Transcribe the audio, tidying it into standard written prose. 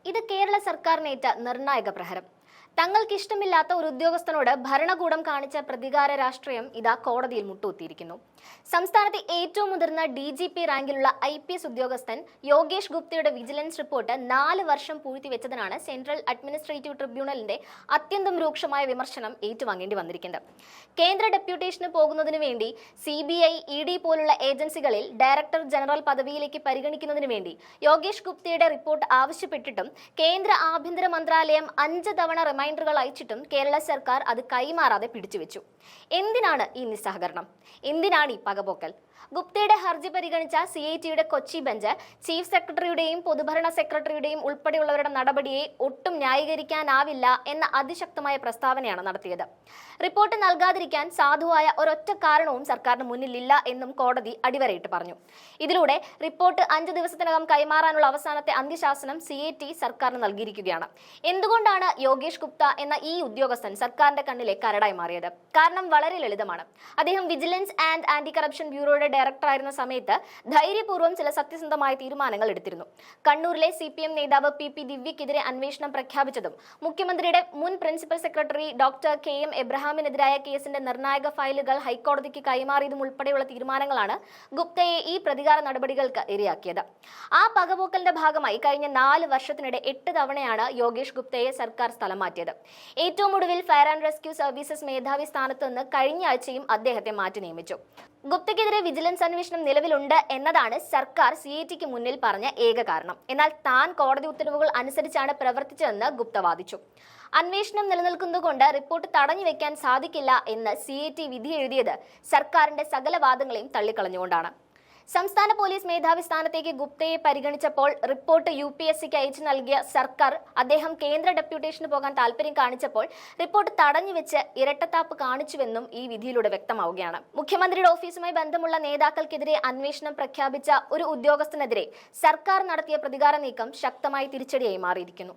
ഇത് കേരള സർക്കാരിനേറ്റ നിർണായക പ്രഹരം. തങ്ങൾക്കിഷ്ടമില്ലാത്ത ഒരു ഉദ്യോഗസ്ഥനോട് ഭരണകൂടം കാണിച്ച പ്രതികാര രാഷ്ട്രീയം ഇതാ കോടതിയിൽ മുട്ടുകുത്തിയിരിക്കുന്നു. സംസ്ഥാനത്തെ ഏറ്റവും മുതിർന്ന DGP റാങ്കിലുള്ള IPS ഉദ്യോഗസ്ഥൻ യോഗേഷ് ഗുപ്തയുടെ വിജിലൻസ് റിപ്പോർട്ട് 4 വർഷം പൂഴ്ത്തിവെച്ചതിനാണ് സെൻട്രൽ അഡ്മിനിസ്ട്രേറ്റീവ് ട്രിബ്യൂണലിന്റെ അത്യന്തം രൂക്ഷമായ വിമർശനം ഏറ്റുവാങ്ങേണ്ടി വന്നിരിക്കുന്നത്. കേന്ദ്ര ഡെപ്യൂട്ടേഷന് പോകുന്നതിനു വേണ്ടി CBI, ED പോലുള്ള ഏജൻസികളിൽ ഡയറക്ടർ ജനറൽ പദവിയിലേക്ക് പരിഗണിക്കുന്നതിന് വേണ്ടി യോഗേഷ് ഗുപ്തയുടെ റിപ്പോർട്ട് ആവശ്യപ്പെട്ടിട്ടും കേന്ദ്ര ആഭ്യന്തര മന്ത്രാലയം 5 തവണ റിമൈൻഡറുകൾ അയച്ചിട്ടും കേരള സർക്കാർ അത് കൈമാറാതെ പിടിച്ചുവെച്ചു. എന്തിനാണ് ഈ നിസ്സഹകരണം? എന്തിനാണ് ഈ പകപോക്കൽ? ഗുപ്തയുടെ ഹർജി പരിഗണിച്ച CITയുടെ കൊച്ചി ബെഞ്ച് ചീഫ് സെക്രട്ടറിയുടെയും പൊതുഭരണ സെക്രട്ടറിയുടെയും ഉൾപ്പെടെയുള്ളവരുടെ നടപടിയെ ഒട്ടും ന്യായീകരിക്കാനാവില്ല എന്ന അതിശക്തമായ പ്രസ്താവനയാണ് നടത്തിയത്. റിപ്പോർട്ട് നൽകാതിരിക്കാൻ സാധുവായ ഒരൊറ്റ കാരണവും സർക്കാരിന് മുന്നിലില്ല എന്നും കോടതി അടിവരയിട്ട് പറഞ്ഞു. ഇതിലൂടെ റിപ്പോർട്ട് 5 ദിവസത്തിനകം കൈമാറാനുള്ള അവസാനത്തെ അന്ത്യശാസനം CIT സർക്കാരിന് നൽകിയിരിക്കുകയാണ്. എന്തുകൊണ്ടാണ് യോഗേഷ് ഗുപ്ത എന്ന ഈ ഉദ്യോഗസ്ഥൻ സർക്കാരിന്റെ കണ്ണിലെ കരടായി മാറിയത്? കാരണം വളരെ ലളിതമാണ്. അദ്ദേഹം വിജിലൻസ് ആൻഡ് ആന്റി കറപ്ഷൻ ബ്യൂറോയുടെ ഡയറക്ടറായിരുന്ന സമയത്ത് ധൈര്യപൂർവ്വം ചില സത്യസന്ധമായ തീരുമാനങ്ങൾ എടുത്തിരുന്നു. കണ്ണൂരിലെ CPM നേതാവ് PP ദിവ്യക്കെതിരെ അന്വേഷണം പ്രഖ്യാപിച്ചതും മുഖ്യമന്ത്രിയുടെ മുൻ പ്രിൻസിപ്പൽ സെക്രട്ടറി ഡോക്ടർ KM എബ്രഹാമിനെതിരായ കേസിന്റെ നിർണായക ഫയലുകൾ ഹൈക്കോടതിക്ക് കൈമാറിയതും ഉൾപ്പെടെയുള്ള തീരുമാനങ്ങളാണ് ഗുപ്തയെ ഈ പ്രതികാര നടപടികൾക്ക് ഇരയാക്കിയത്. ആ പകപോക്കലിന്റെ ഭാഗമായി കഴിഞ്ഞ 4 വർഷത്തിനിടെ 8 തവണയാണ് യോഗേഷ് ഗുപ്തയെ സർക്കാർ സ്ഥലം മാറ്റിയത്. ഏറ്റവും ഒടുവിൽ ഫയർ ആൻഡ് റെസ്ക്യൂ സർവീസസ് മേധാവി സ്ഥാനത്ത് നിന്ന് കഴിഞ്ഞ ആഴ്ചയും അദ്ദേഹത്തെ മാറ്റി നിയമിച്ചു. ഗുപ്തയ്ക്കെതിരെ വിജിലൻസ് അന്വേഷണം നിലവിലുണ്ട് എന്നതാണ് സർക്കാർ CITക്ക് മുന്നിൽ പറഞ്ഞ ഏക കാരണം. എന്നാൽ താൻ കോടതി ഉത്തരവുകൾ അനുസരിച്ചാണ് പ്രവർത്തിച്ചതെന്ന് ഗുപ്ത വാദിച്ചു. അന്വേഷണം നിലനിൽക്കുന്നതുകൊണ്ട് റിപ്പോർട്ട് തടഞ്ഞു വെക്കാൻ സാധിക്കില്ല എന്ന് CIT വിധി എഴുതിയത് സർക്കാരിന്റെ സകല വാദങ്ങളെയും തള്ളിക്കളഞ്ഞുകൊണ്ടാണ്. സംസ്ഥാന പോലീസ് മേധാവി സ്ഥാനത്തേക്ക് ഗുപ്തയെ പരിഗണിച്ചപ്പോൾ റിപ്പോർട്ട് UPSCക്ക് അയച്ചു നൽകിയ സർക്കാർ അദ്ദേഹം കേന്ദ്ര ഡെപ്യൂട്ടേഷന് പോകാൻ താല്പര്യം കാണിച്ചപ്പോൾ റിപ്പോർട്ട് തടഞ്ഞുവെച്ച് ഇരട്ടത്താപ്പ് കാണിച്ചുവെന്നും ഈ വിധിയിലൂടെ വ്യക്തമാവുകയാണ്. മുഖ്യമന്ത്രിയുടെ ഓഫീസുമായി ബന്ധമുള്ള നേതാക്കൾക്കെതിരെ അന്വേഷണം പ്രഖ്യാപിച്ച ഒരു ഉദ്യോഗസ്ഥനെതിരെ സർക്കാർ നടത്തിയ പ്രതികാര നീക്കം ശക്തമായ തിരിച്ചടിയായി മാറിയിരിക്കുന്നു.